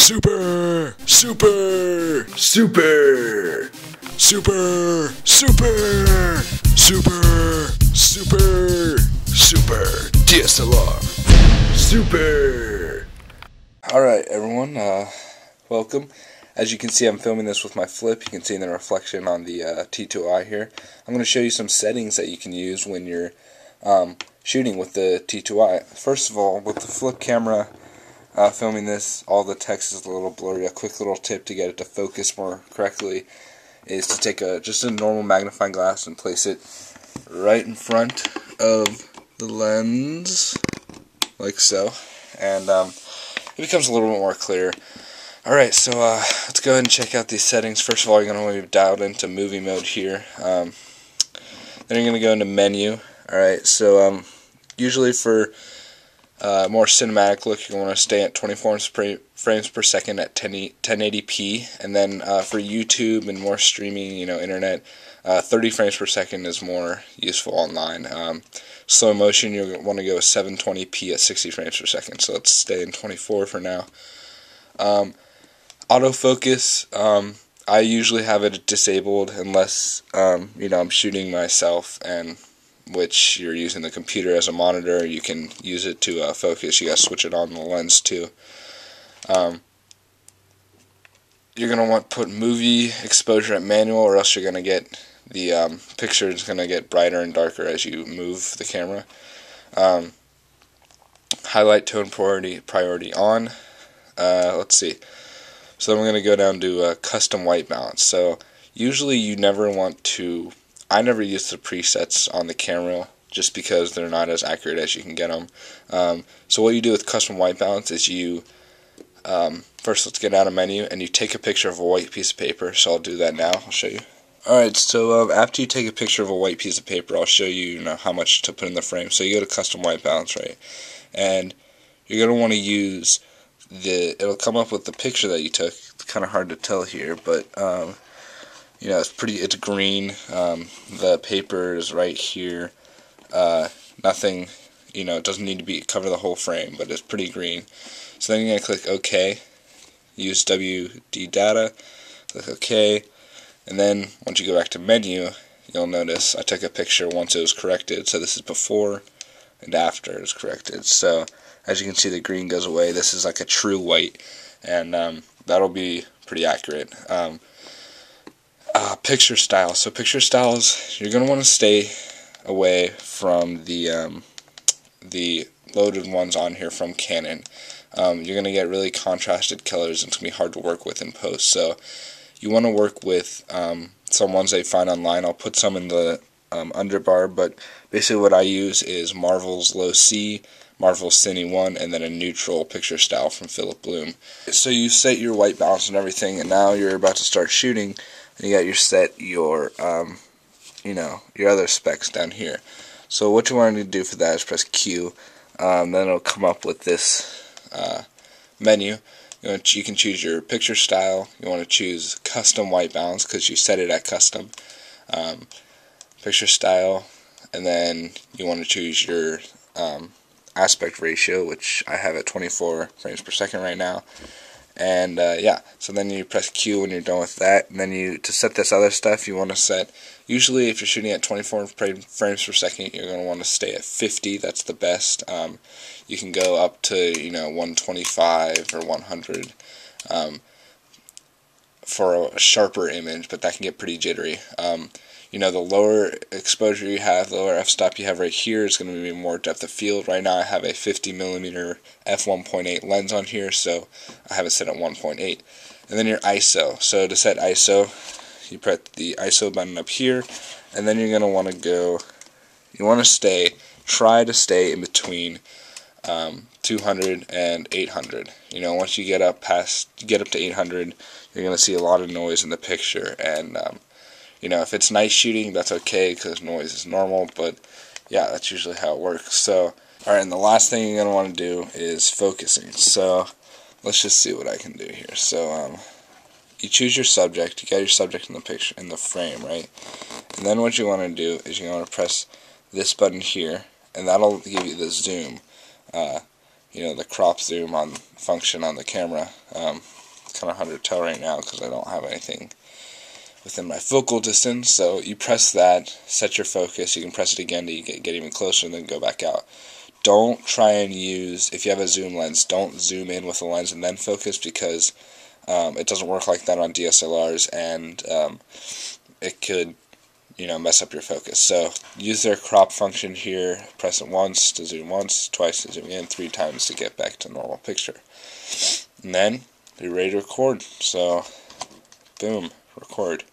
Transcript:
Super, super, super, super, super, super, super, super, DSLR, super. Alright everyone, welcome. As you can see, I'm filming this with my flip. You can see the reflection on the T2i here. I'm going to show you some settings that you can use when you're shooting with the T2i. First of all, with the flip camera, filming this, all the text is a little blurry. A quick little tip to get it to focus more correctly is to take just a normal magnifying glass and place it right in front of the lens, like so, and it becomes a little bit more clear. Alright, so let's go ahead and check out these settings. First of all, you're going to want to be dialed into movie mode here. Then you're going to go into menu. Alright, so usually for more cinematic look, you're going to want to stay at 24 frames per second at 1080p, and then for YouTube and more streaming, internet, 30 frames per second is more useful online. Slow motion, you'll want to go 720p at 60 frames per second, so let's stay in 24 for now. Autofocus, I usually have it disabled unless I'm shooting myself, and which you're using the computer as a monitor. You can use it to focus. You gotta switch it on the lens too. You're gonna want to put movie exposure at manual, or else you're gonna get the picture is gonna get brighter and darker as you move the camera. Highlight tone priority on. Let's see. So then we're going to go down to custom white balance. So usually you never want to, I never use the presets on the camera just because they're not as accurate as you can get them. So what you do with custom white balance is you, first let's get out of menu, and you take a picture of a white piece of paper. So I'll do that now, I'll show you. Alright, so after you take a picture of a white piece of paper, I'll show you, how much to put in the frame. So you go to custom white balance, right? And you're going to want to use it'll come up with the picture that you took. It's kind of hard to tell here, but it's green. The paper is right here. Nothing, it doesn't need to cover the whole frame, but it's pretty green. So then you're gonna click OK. Use WD data. Click OK, and then once you go back to menu, you'll notice I took a picture once it was corrected. So this is before and after it was corrected. So as you can see, the green goes away. This is like a true white, and that'll be pretty accurate. Picture style. So picture styles, you're going to want to stay away from the loaded ones on here from Canon. You're going to get really contrasted colors, and it's going to be hard to work with in post. So you want to work with some ones they find online. I'll put some in the underbar, but basically what I use is Marvel's Low C, Marvel's Cine 1, and then a neutral picture style from Philip Bloom. So you set your white balance and everything, and now you're about to start shooting, and you got your your other specs down here. So what you want to do for that is press Q, then it'll come up with this menu. You can choose your picture style. You want to choose custom white balance because you set it at custom. Picture style, and then you want to choose your aspect ratio, which I have at 24 frames per second right now. And so then you press Q when you're done with that, and then to set this other stuff, you want to set, usually if you're shooting at 24 frames per second, you're going to want to stay at 50. That's the best. You can go up to 125 or 100 for a sharper image, but that can get pretty jittery. The lower exposure you have, the lower f-stop you have right here is going to be more depth of field. Right now I have a 50mm f1.8 lens on here, so I have it set at 1.8. And then your ISO. So to set ISO, you press the ISO button up here, and then you're going to want to try to stay in between 200 and 800. Once you get up to 800, you're going to see a lot of noise in the picture, and if it's night shooting, that's okay because noise is normal, but yeah, that's usually how it works. So, alright, and the last thing you're going to want to do is focusing. So, let's just see what I can do here. So, you choose your subject, you get your subject in the picture, in the frame, right? And then what you want to do is you want to press this button here, and that'll give you the zoom, the crop zoom function on the camera. kind of hard to tell right now because I don't have anything within my focal distance. So you press that, set your focus, you can press it again to get even closer and then go back out. Don't try and use, if you have a zoom lens, don't zoom in with the lens and then focus, because it doesn't work like that on DSLRs, and it could, mess up your focus. So use their crop function here, press it once to zoom once, twice to zoom in, 3 times to get back to normal picture. And then you're ready to record. So boom, record.